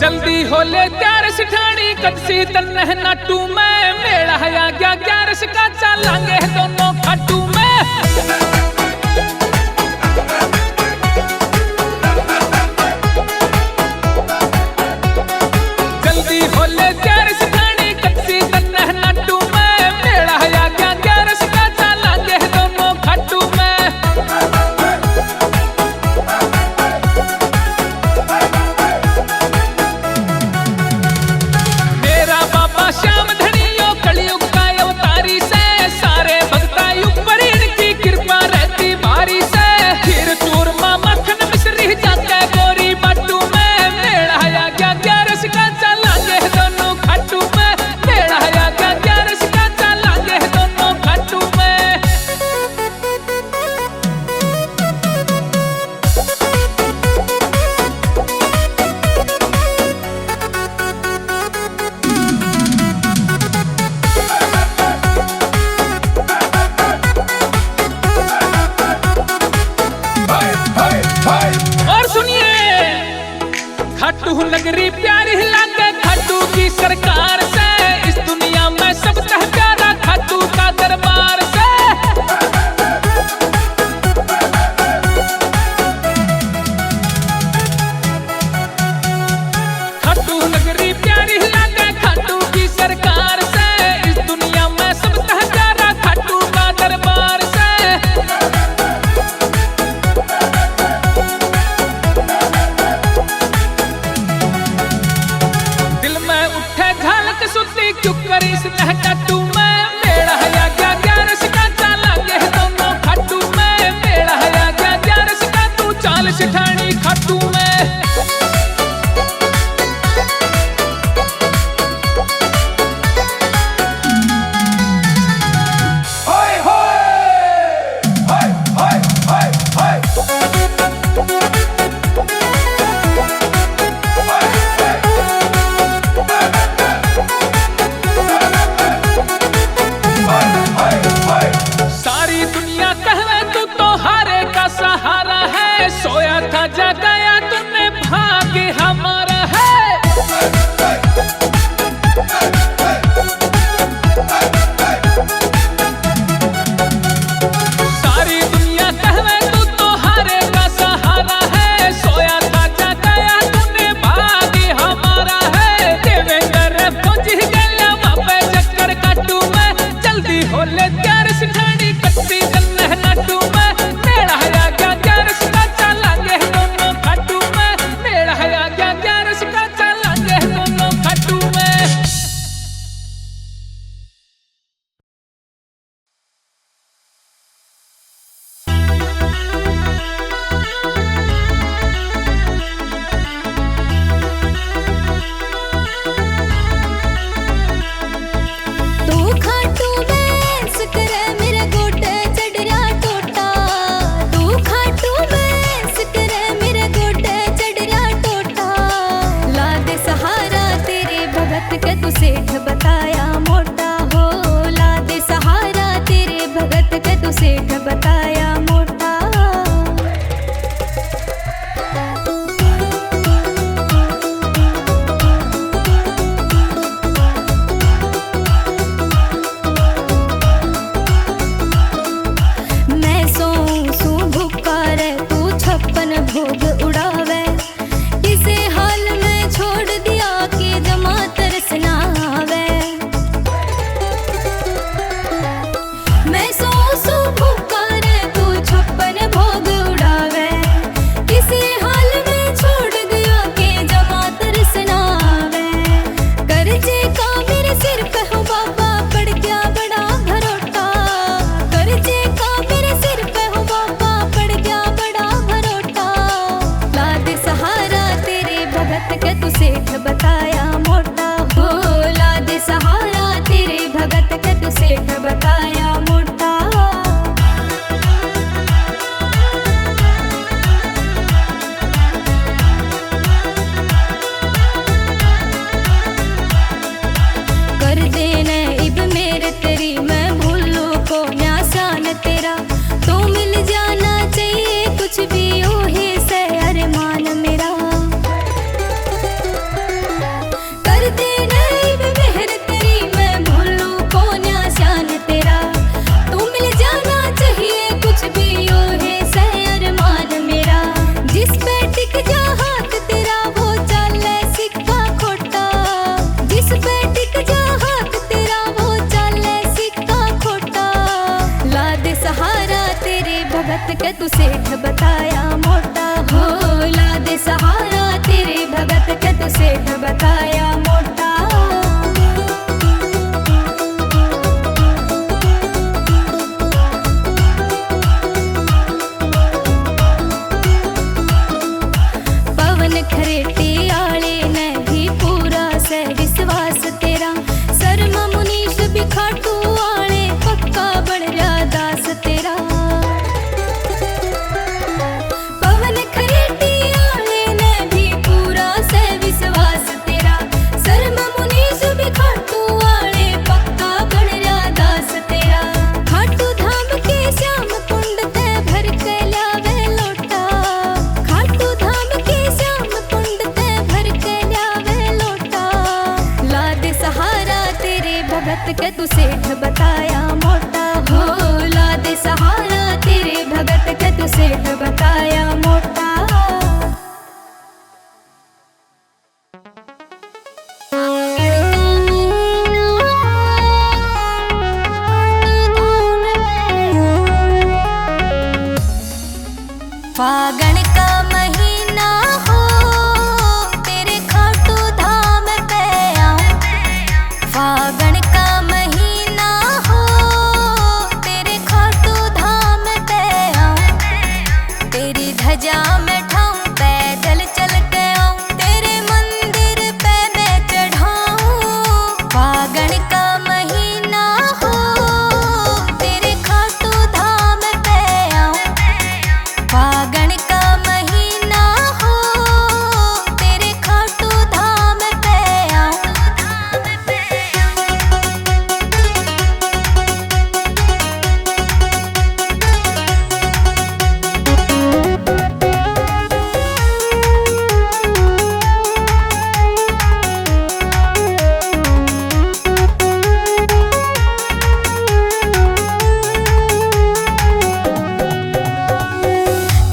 जल्दी होले त्यार सिठानी कदसी तन्नह नाटू में मेरा हया गया ग्यारस का चलांगे दोनों खाटू में। जल्दी होले त्यार सिठानी कदसी तन्नह नाटू में मेरा हया गया ग्यारस का चलांगे दोनों खाटू में। श्याम धनियो कलयुग का अवतारी से सारे भक्ता ऊपर इनकी कृपा रहती भारी से। खीर चूरमा मक्खन मिश्री जाके गोरी बाटू में मेरा हया गया ग्यारस का चलांगे दोनों खाटू में। मेरा हया गया ग्यारस का चलांगे दोनों खाटू में। और सुनिए खाटू नगरी प्यारी लागे खाटू की सरकार से। इस दुनिया में सबसे प्यारा खाटू का दरबार से। खाटू नगरी प्यारी लागे खाटू की सरकार से। इस दुनिया में सबसे प्यारा खाटू का दरबार से। सुती क्यों करी इस खाटू में मेरा हया गया ग्यारस का चलांगे दोनों खाटू में। मेरा हया गया ग्यारस का तू चाल सिठानी खाटू में। सहारा है सोया था जगाया तूने भाग्य हमारा है। सारी दुनिया कहवे तू तो हारे का सहारा है। सोया था जगाया तूने भाग्य हमारा है। देवेंद्र पहुंच गया वापे चक्कर काटू में। जल्दी होले त्यार सिठानी कच्ची जन्नह नाटू में। मेरा हया गया ग्यारस का चलांगे दोनों खाटू में। मेरा हया गया ग्यारस का चलांगे दोनों खाटू में। तू खाटू में सकरे मेरे गोटे चढ़िया टोटा। तू खाटू में सकरे मेरे गोटे चढ़िया टोटा। ला दे सहारा तेरे भगत के तू सेठ बताया मोटा हो। ला दे सहारा तेरे भगत के तू सेठ बताया मोटा। मैं सू भूखा रे तू 56 भोग उड़ावे। किसे हाल में छोड़ दिया कि जमा तरस ना आवे। मैं सू भूखा रे तू 56 भोग उड़ावे। किसे हाल में छोड़ दिया कि जमा तरस ना आवे। कर्जे का मेरे सिर पे हो बाबा पड़ गया बड़ा भरोटा। कर्जे का मेरे सिर पे हो बाबा पड़ गया बड़ा भरोटा। ला दे सहारा तेरे भगत के तू सेठ बताया मोटा हो। ला दे सहारा तेरे भगत के तू सेठ बताया मोटा। कर देने इब मेरे तेरी मैं भूलू को न्यासान तेरा। तो मिल जाना चाहिए कुछ भी हो ही से अरमान मेरा। तू सेठ बताया मोटा। पवन खरेटी आले ने भी पूरा से विश्वास तेरा, शर्मा मुनीश भी खाटू आले पक्का बन जा दास तेरा। पवन खरेटी आले ने भी पूरा से विश्वास तेरा, शर्मा मुनीश भी खाटू आले पक्का बन जा दास तेरा। खाटू धाम के श्याम कुंड ते भर के लावे लोटा, खाटू धाम के श्याम कुंड ते भर के लावे लोटा। ला दे सहारा तेरे भगत के तू सेठ बताया मोटा हो, ला दे सहारा तेरे भगत के तू सेठ बताया मोटा। फागण का महीना हो तेरे खाटू धाम पे आऊं, फागण का महीना हो तेरे खाटू धाम पे आऊं। तेरी ध्वजा में ठाऊं पैदल चल के आऊं, तेरे मंदिर पे मैं चढ़ाऊं। फागण का महीना हो तेरे खाटू धाम पे आऊं, फागण का महीना हो तेरे खाटू धाम पे आऊं।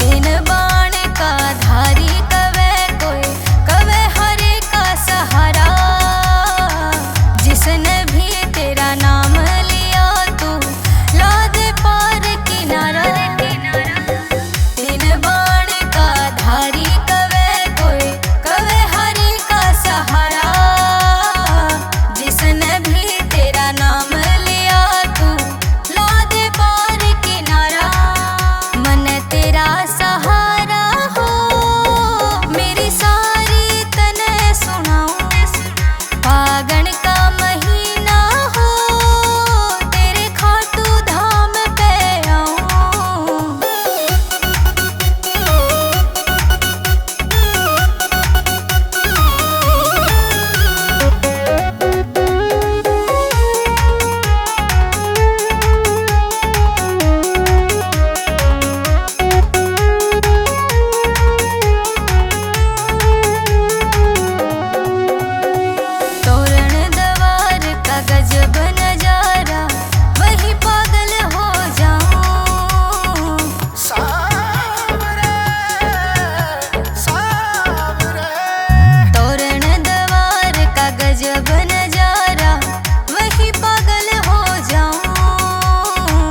तीन बाण का धारी कवे कोई, कवे हरे का सहारा। जिसने भी तेरा नाम लिया तू ला दे पार किनारा। तीन बाण का धारी कवे कोई, कवे हरे का सहारा। जिसने भी तेरा नाम लिया तू ला दे पार किनारा। मन तेरा सहारा हो मेरी सारी तने सुनाऊं। फागण का महीना हो तेरे खाटू धाम पे आऊं। तोरण दवार का गजब नजारा, वही पागल हो जाऊं। तोरण दवार का गजब नजारा, वही पागल हो जाऊं।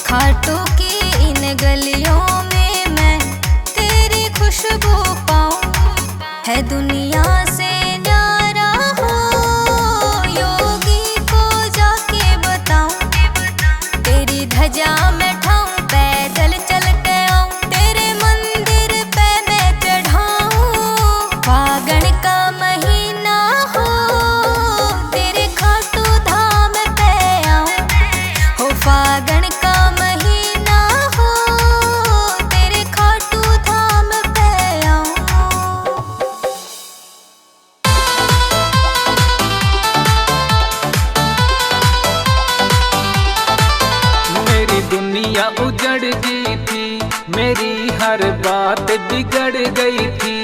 खाटू की इन गलियों में मैं तेरी खुशबू पाऊं। है दुनिया से न्यारा हो योगी को जाके बताऊं। तेरी ध्वजा में ठाऊं पैदल चल के आऊं, तेरे मंदिर पे मैं चढ़ाऊं। फागण का महीना हो तेरे खाटू धाम पे आऊं, हो फागण का महीना हो तेरे खाटू धाम पे आऊं। मेरी दुनिया उजड़ गई थी, मेरी हर बात बिगड़ गई थी।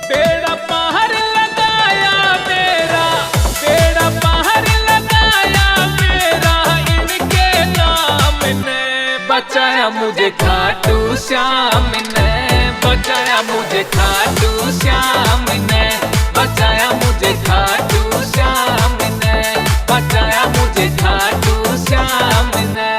बेड़ा पार लगाया मेरा, बेड़ा पार लगाया मेरा, इनके नाम ने बचाया मुझे खाटू श्याम ने, बचाया मुझे खाटू श्याम ने, बचाया मुझे खाटू श्याम ने, बचाया मुझे खाटू श्याम ने।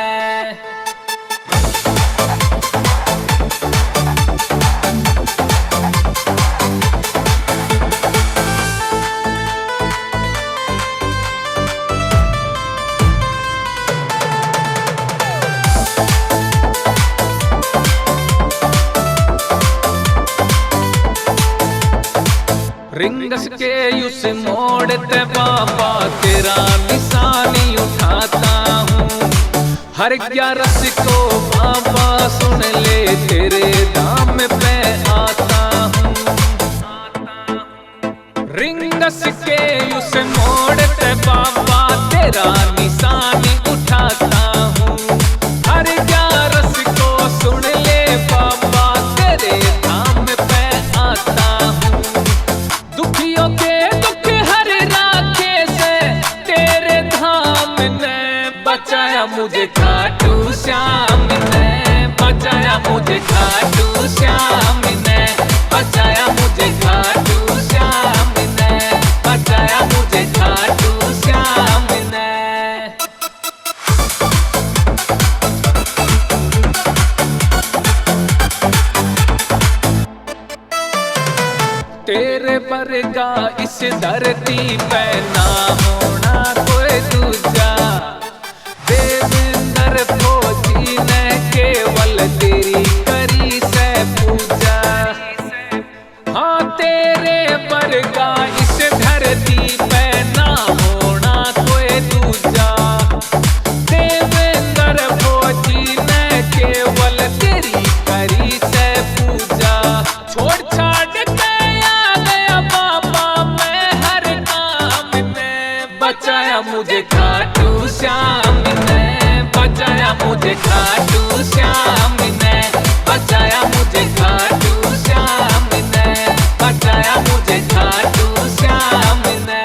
रिंगस के उस मोड़ ते बाबा तेरा निशानी उठाता हूँ। हर 11 को बाबा सुन ले तेरे धाम पे आता हूँ। रिंगस के उस मोड़ ते बाबा तेरा निशानी उठाता हूँ। हर 11 को सुन ले बाबा तेरे धाम पे आता हूँ। दुखियों के दुख हर राखे से तेरे धाम ने बचाया मुझे खाटू श्याम ने, बचाया मुझे खाटू श्याम ने, बचाया मुझे खाटू श्याम ने, बचाया मुझे खाटू श्याम ने। तेरे वर्गा इस धरती पे ना होना कोई दूजा। देवेंद्र फौजी ने केवल तेरी करी से पूजा। हाँ तेरे वर्गा इस धरती पे ना होना कोई दूजा। देवेंद्र फौजी ने केवल तेरी करी से पूजा। छोड़ छाड़ के आ गया बाबा मैं हर काम में, बचाया मुझे खाटू श्याम ने, बचाया मुझे खाटू श्याम ने, बचाया मुझे खाटू श्याम ने, बचाया मुझे खाटू श्याम ने।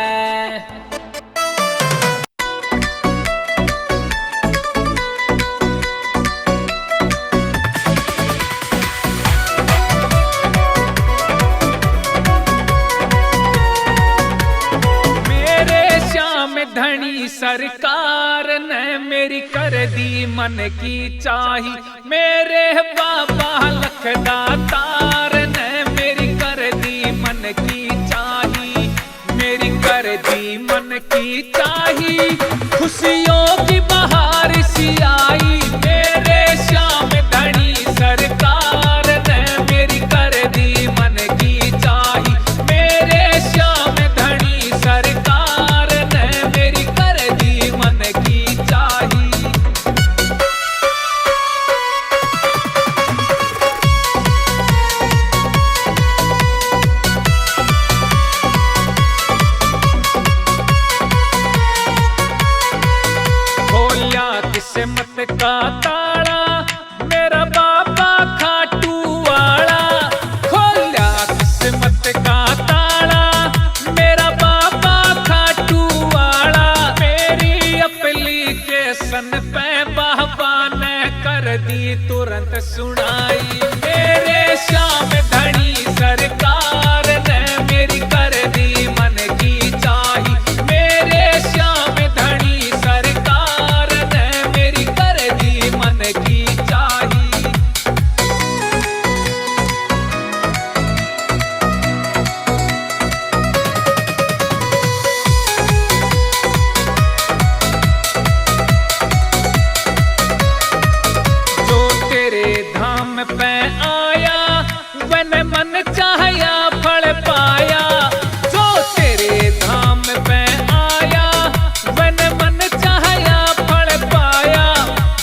मेरे श्याम धनी सरकार ने मेरी कर दी मन की चाही। मेरे बाबा लखदातार ने मेरी कर दी मन की चाही, मेरी कर दी मन की चाही। खुशियों की बहार सी आई मेरे श्याम धनी सरकार ने मेरी कर दी मन की चाही। मेरे श्याम धनी सरकार ने मेरी कर दी मन की चाही। खोलिया किस्मत का ताला मेरा बाबा खाटू वाला। खोलिया किस्मत का ताला मेरा बाबा खाटू वाला। मेरी एप्लीकेशन पे बाबा ने कर दी तुरंत सुनाई। मेरे श्याम धनी सरकार ने मेरी कर दी मन की चाही। मेरे श्याम धनी सरकार ने मेरी कर दी मन की चाही। जो तेरे धाम पे आया वन मन चाहया फल पाया। जो तेरे धाम पे आया वन मन चाहया फल पाया।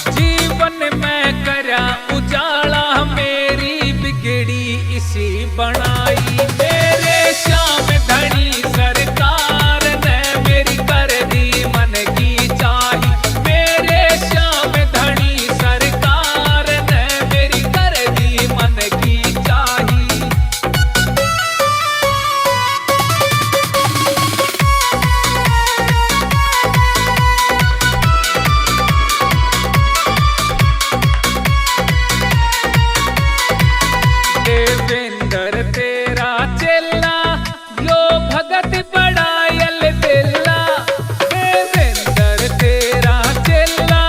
जीवन में करा उजाला मेरी बिगड़ी इसी बनाई। मेरे श्याम धनी सरकार ने मेरी कर दी मन की चाही। मेरे श्याम धनी सरकार ने मेरी कर दी मन की चाही। देवेंद्र तेरा चेला यो भगत बड़ायल दिला। देवेंद्र तेरा चेला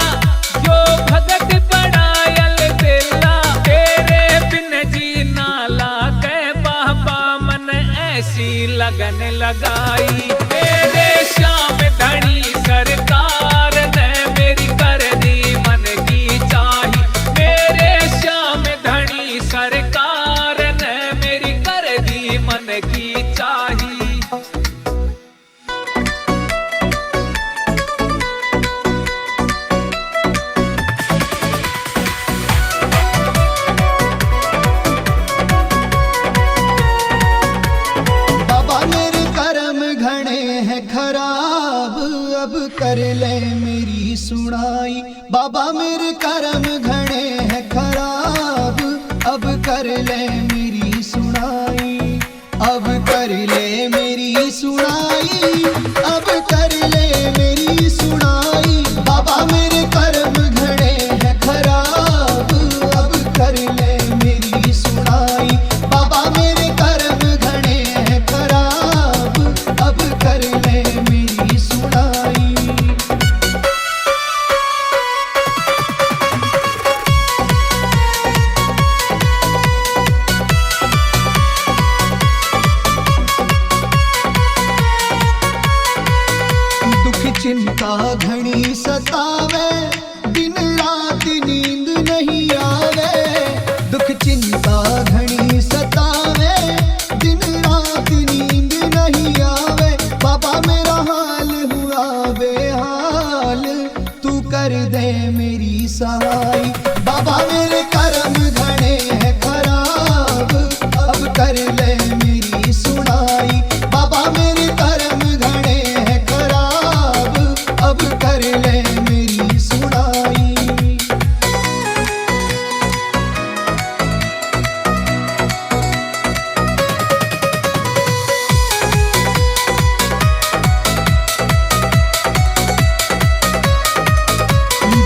यो भगत बड़ायल दिला। तेरे बिन जीना लागे बाबा मन ऐसी लगन लगाई। मेरे श्याम धनी सरकार ने मेरी कर दी मन की चाही। मेरे श्याम धनी सरकार ने मेरी कर दी मन की चाही। बाबा मेरे कर्म घने हैं खराब, अब कर ले मेरी सुनाई। बाबा मेरे कर्म घने हैं खराब, अब कर ले मेरी सुनाई। अब कर ले मेरी सुनाई, अब कर ले मेरी सुनाई। बाबा मेरे कर्म घने हैं खराब, अब कर ले मेरी सुनाई। बाबा मेरे कर्म घने हैं खराब, अब कर ले मेरी सुनाई। दुख चिंता घनी सतावे, दिन रात नींद नहीं आवे। दुख चिंता घनी सतावे, दिन रात नींद नहीं आवे। बाबा मेरा हाल हुआ बेहाल, तू कर दे मेरी सहाय। बाबा मेरे कर्म घने हैं खराब, अब कर ले मेरी सुनाई। बाबा मेरे कर्म घने हैं खराब, अब कर ले मेरी सुनाई।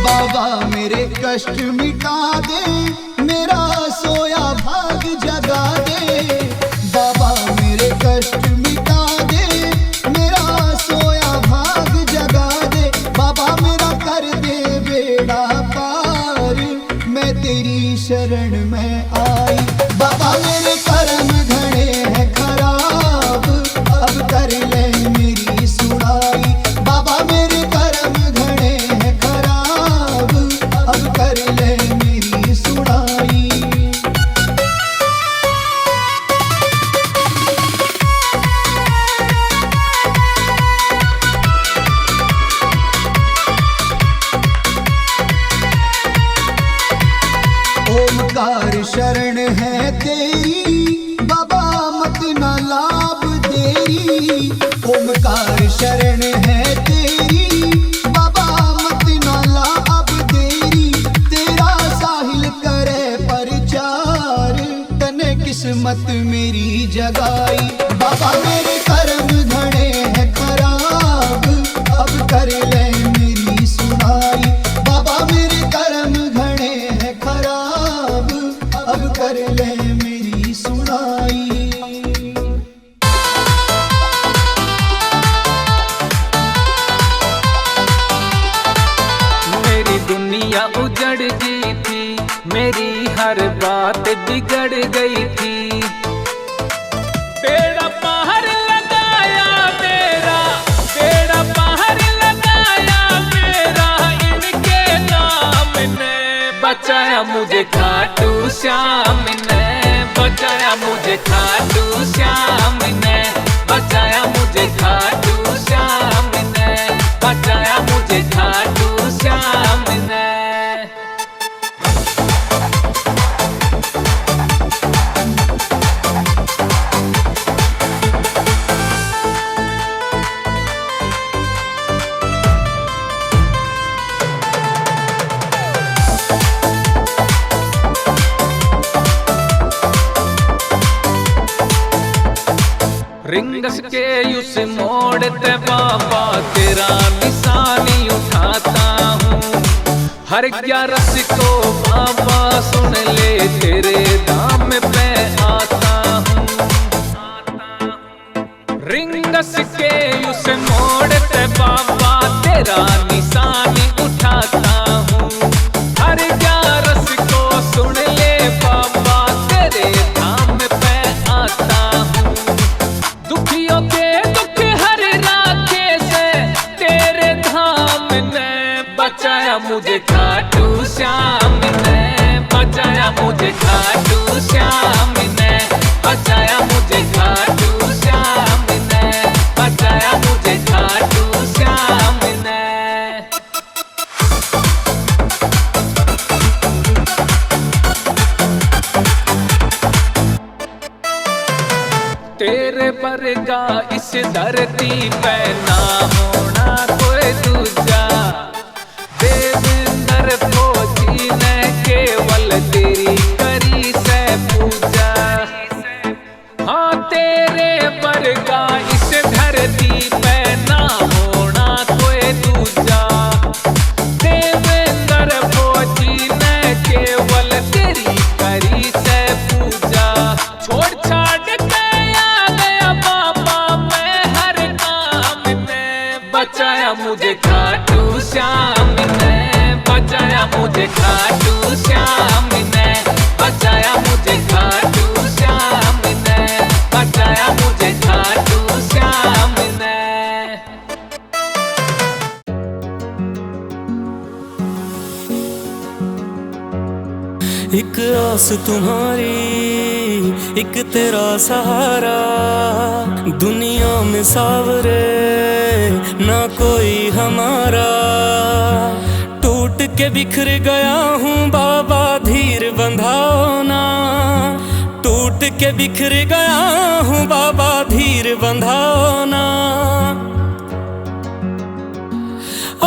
बाबा मेरे कष्ट मिटा दे, मेरा सोया भाग जगा दे। बाबा मेरे कष्ट मिटा दे, मेरा सोया भाग जगा दे। बाबा मेरा कर दे बेड़ा पार, मैं तेरी शरण में आई। बाबा मेरे कर्म घने हैं खराब, अब कर ले मेरी सुनाई। बाबा मेरे कर्म घने हैं खराब, अब कर ले मेरी सुनाई। ओमकार शरण है तेरी, बाबा मत ना लाभ देरी। ओमकार शरण है तेरी, बाबा मत ना लाभ देरी। तेरा साहिल करे प्रचार, तने किस्मत मेरी जगाई। बाबा मेरे कर्म घने हैं खराब, अब कर ले मेरी सुनाई। बाबा मेरे कर्म घने हैं खराब, अब कर ले मेरी सुनाई। मेरी दुनिया उजड़ गई थी, मेरी हर बात बिगड़ गई थी। बेड़ा पार लगाया मेरा, बेड़ा पार लगाया मेरा, इनके नाम ने बचाया मुझे खाटू श्याम ने। बचाया मुझे खाटू श्याम ने, बचाया मुझे खाटू श्याम ने, बचाया मुझे खाटू श्याम ने। रिंगस के उस मोड़ ते बाबा तेरा निशानी उठाता हूँ। हर ग्यारस को बाबा सुन ले, तेरे धाम पे आता हूँ। रिंगस के उस मोड़ ते बाबा तेरा निशानी उठाता हूँ। हर ग्यारस को सुन ले बाबा, तेरे धाम पे आता हूँ। दुखियों के दुख हर राखे से, तेरे धाम ने बचाया मुझे खाटू श्याम ने। बचाया मुझे खाटू श्याम ने, बचाया मुझे खाटू श्याम। तेरे वर्गा इस धरती पे ना होना कोई दूजा। देवेंद्र फौजी ने केवल तेरी करी से पूजा। हाँ तेरे वर्गा इस धरती पे ना होना कोई दूजा। देवेंद्र फौजी ने केवल तेरी करी से पूजा। छोड़ छाड़ के आ गया बाबा मैं हर काम में। बचाया मुझे खाटू श्याम ने, बचाया मुझे खाटू श्याम ने, बचाया मुझे खाटू श्याम ने, बचाया मुझे खाटू श्याम ने। एक आस तुम्हारी, एक तेरा सहारा, दुनिया में सावरे ना कोई हमारा। टूट के बिखर गया हूँ बाबा धीर बंधाओ ना। टूट के बिखर गया हूँ बाबा धीर बंधाओ ना।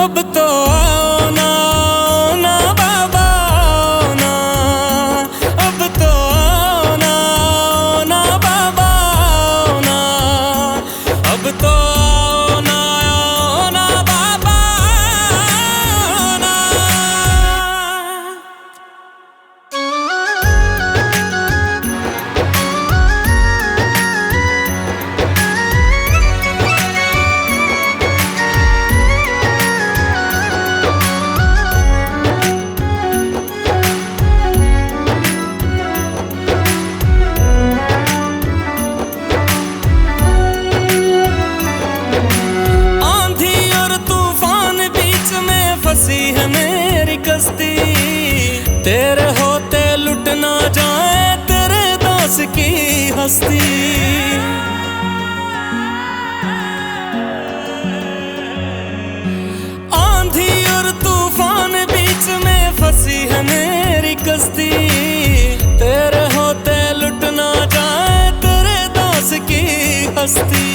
अब तो आओ ना, आओ ना बाबा आओ ना। अब तो आओ ना, आओ ना बाबा आओ ना। अब तो आओ ना, आओ ना बाबा आओ ना। आंधी और तूफान बीच में फंसी है मेरी कश्ती। तेरे होते लुट ना जाए तेरे दास की हस्ती। आंधी और तूफान बीच में फंसी है मेरी कश्ती। तेरे होते लुट ना जाए तेरे दास की हस्ती।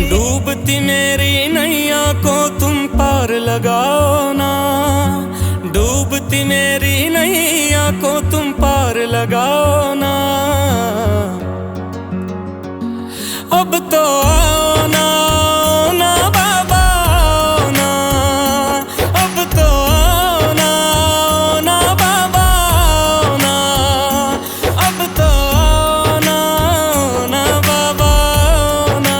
डूबती मेरी नैया को तुम पार लगाओ ना। डूबती मेरी नैया को तुम पार लगाओ ना। अब तो आओ ना, आओ ना बाबा आओ ना। अब तो आओ ना, आओ ना बाबा आओ ना। अब तो आओ ना, आओ ना बाबा आओ ना।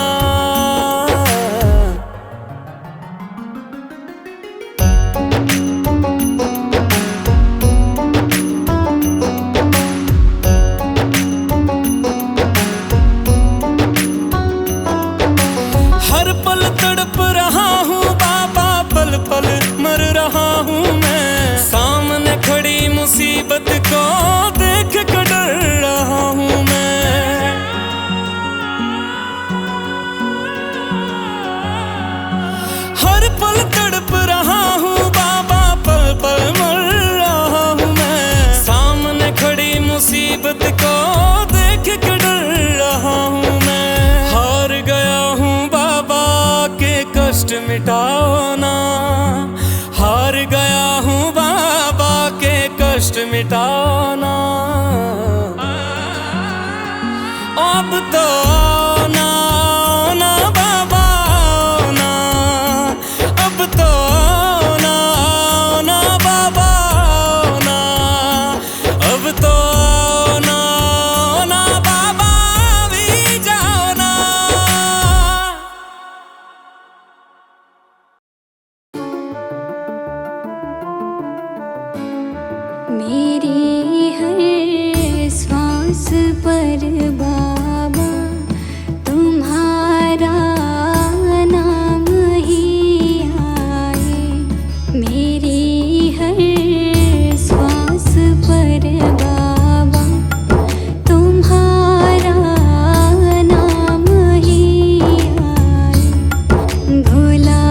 हर पल तड़प रहा हूँ बाबा, पल पल मर रहा हूँ मैं। सामने खड़ी मुसीबत को देख कर डर रहा हूँ मैं। हर पल तड़प रहा हूँ बाबा, पल पल मर रहा हूँ मैं। सामने खड़ी मुसीबत को देख कर डर रहा हूँ मैं। हार गया हूँ बाबा के कष्ट मिटाओ ना। हार गया हूँ बाबा के कष्ट मिटाओ ना। अब तो आओ ना, आओ ना बाबा आओ ना। अब तो आओ ना, आओ ना बाबा आओ ना। अब तो आओ ना, आओ ना बाबा भी जाओ ना। मेरी हर श्वास पर बाबा तुम्हारा नाम ही आए। मेरी हर श्वास पर बाबा तुम्हारा नाम ही आए। भुला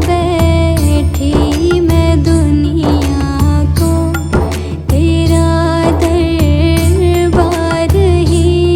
बैठी मैं दुनिया को, तेरा दरबार ही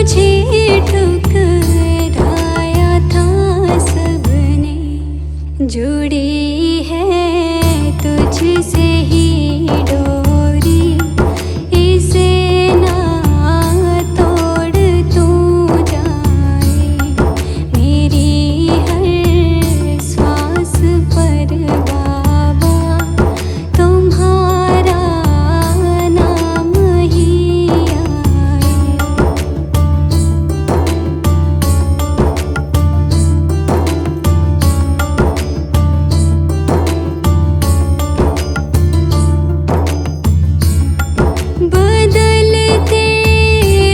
तुझे ठुकराया था सबने, जुड़ी है तुझसे ही डोरी, इसे ना तोड़ तू जाए। मेरी हर श्वास पर बाबा तुम्हारा नाम ही आए। बदलते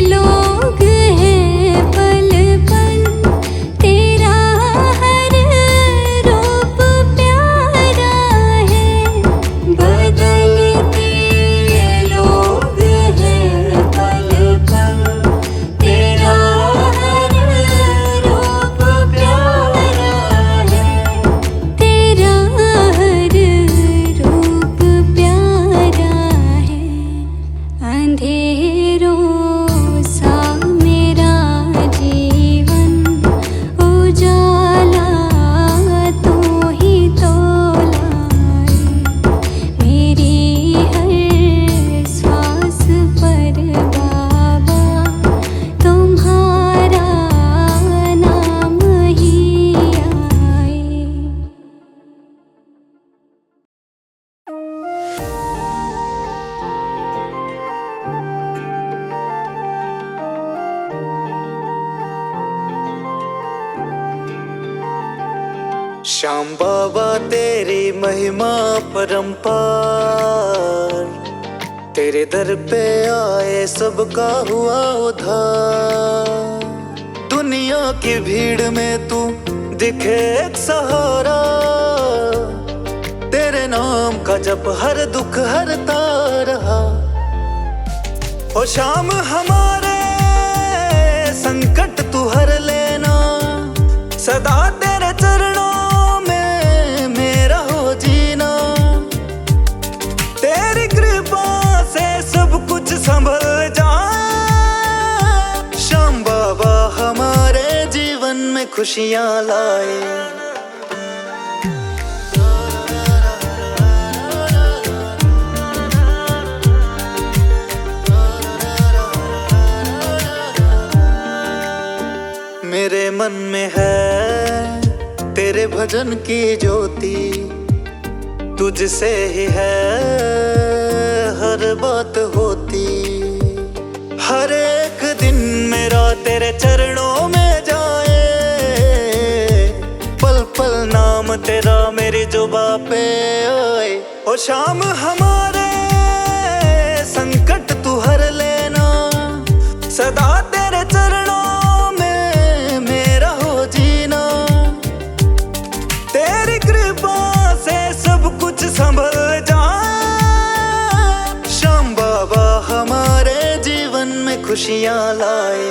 लोग हैं पल पल, तेरा हर रूप प्यारा है। बदलते लोग हैं पल पल, तेरा हर रूप प्यारा है। तेरा हर रूप प्यारा है। अंधेरों सा मेरा जीवन उजाला तू ही तो लाए। मेरी हर श्वास पर बाबा तुम्हारा नाम ही आए। श्याम बाबा तेरी महिमा परंपार, तेरे दर पे आए सबका हुआ उद्धार। दुनिया की भीड़ में तू दिखे एक सहारा, तेरे नाम का जप हर दुख हरता रहा। ओ श्याम हमारे संकट तू हर लेना, सदा तेरे चरणों मेरा हो जीना। तेरी कृपा से सब कुछ संभल जाए। श्याम बाबा हमारे जीवन में खुशियां लाए। मेरे मन में है तेरे भजन की ज्योति, तुझसे ही है हर बात होती। हर एक दिन मेरा तेरे चरणों में जाए, पल पल नाम तेरा मेरी जुबां पे आए। ओ श्याम हमारे संकट तू हर लेना, सदा तेरे चरणों मेरा हो जीना। तेरी कृपा से सब कुछ संभल जाए। श्याम बाबा हमारे जीवन में खुशियां लाए।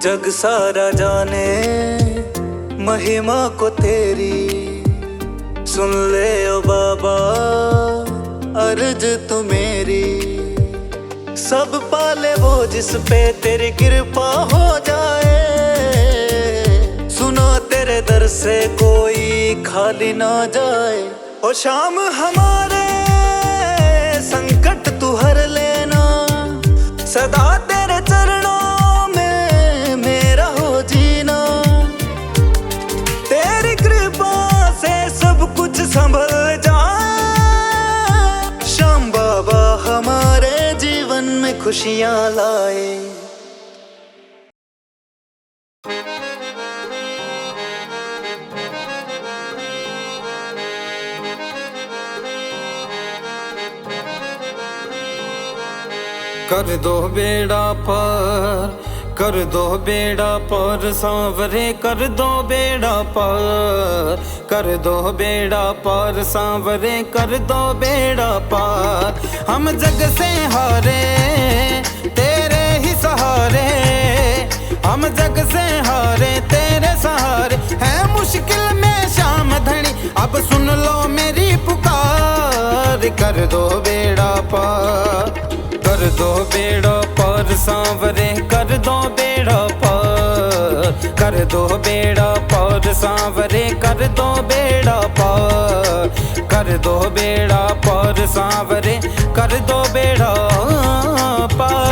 जग सारा जाने महिमा को तेरी, सुन ले ओ बाबा अर्ज तू मेरी। सब पाले वो जिस पे तेरी कृपा हो जाए, सुनो तेरे दर से कोई खाली ना जाए। ओ श्याम हमारे संकट तू हर लेना, सदा तेरे चरणों मेरा हो जीना। तेरी कृपा से सब कुछ संभल जाए। श्याम बाबा हमारे जीवन में खुशियां लाए। कर दो बेड़ा पार, कर दो बेड़ा पार सांवरे, कर दो बेड़ा पार, कर दो बेड़ा पार सांवरे, कर दो बेड़ा पार। हम जग से हारे तेरे ही सहारे, हम जग से हारे तेरे सहारे। कर दो बेड़ा पार, कर दो बेड़ा पार सांवरे, कर दो बेड़ा पार, कर दो बेड़ा पार सांवरे, कर दो बेड़ा पार, कर दो बेड़ा पार सांवरे, कर दो बेड़ा पार।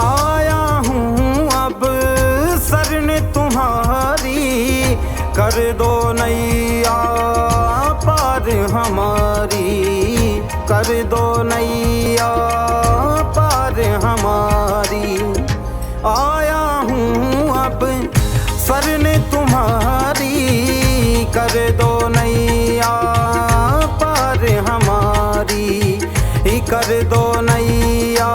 आया हूँ अब शरण तुम्हारी, कर दो नैया पार हमारी, कर दो नैया पार हमारी। आया हूँ अब शरण तुम्हारी, कर दो नैया पार हमारी, कर दो नैया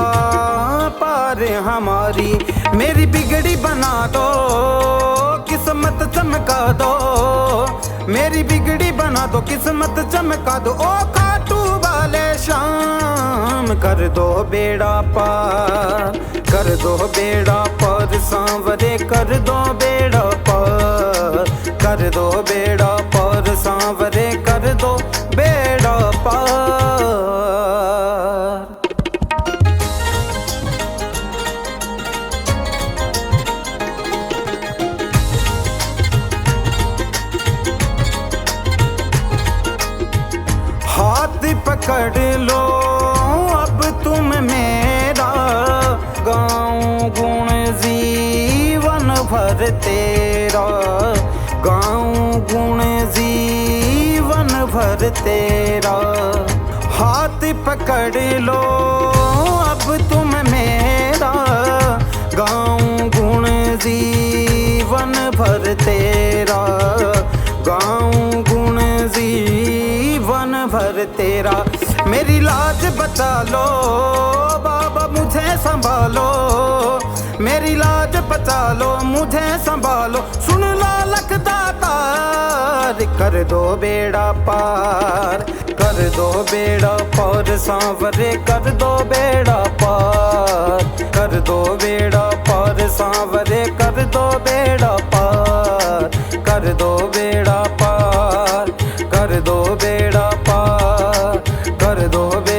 पार हमारी। मेरी बिगड़ी बना दो, किस्मत चमका दो, मेरी बिगड़ी बना दो, किस्मत चमका दो। ओ खाटू वाले शाम, कर दो बेड़ा पार, कर दो बेड़ा पार सांवरे, कर दो बेड़ा पार, कर दो बेड़ा पार सांवरे, कर दो बेड़ा पार। हाथ पकड़ लो अब तुम मेरा, गाऊं गुण जीवन भर तेरा, गाऊं गुण जीवन भर तेरा। हाथ पकड़ लो अब तुम मेरा, गाऊं गुण जीवन भर तेरा, गाऊं गुण जीवन भर तेरा। मेरी लाज बचा लो बाबा, मुझे संभालो, मेरी लाज बचा लो, मुझे संभालो। सुन लो लखदातार, कर दो बेड़ा पार, कर दो बेड़ा पार सांवरे, कर दो बेड़ा पार, कर दो बेड़ा पार सांवरे, कर दो बेड़ा पार, कर दो बेड़ा पार, कर दो बेड़ा पार, कर दो बेड़ा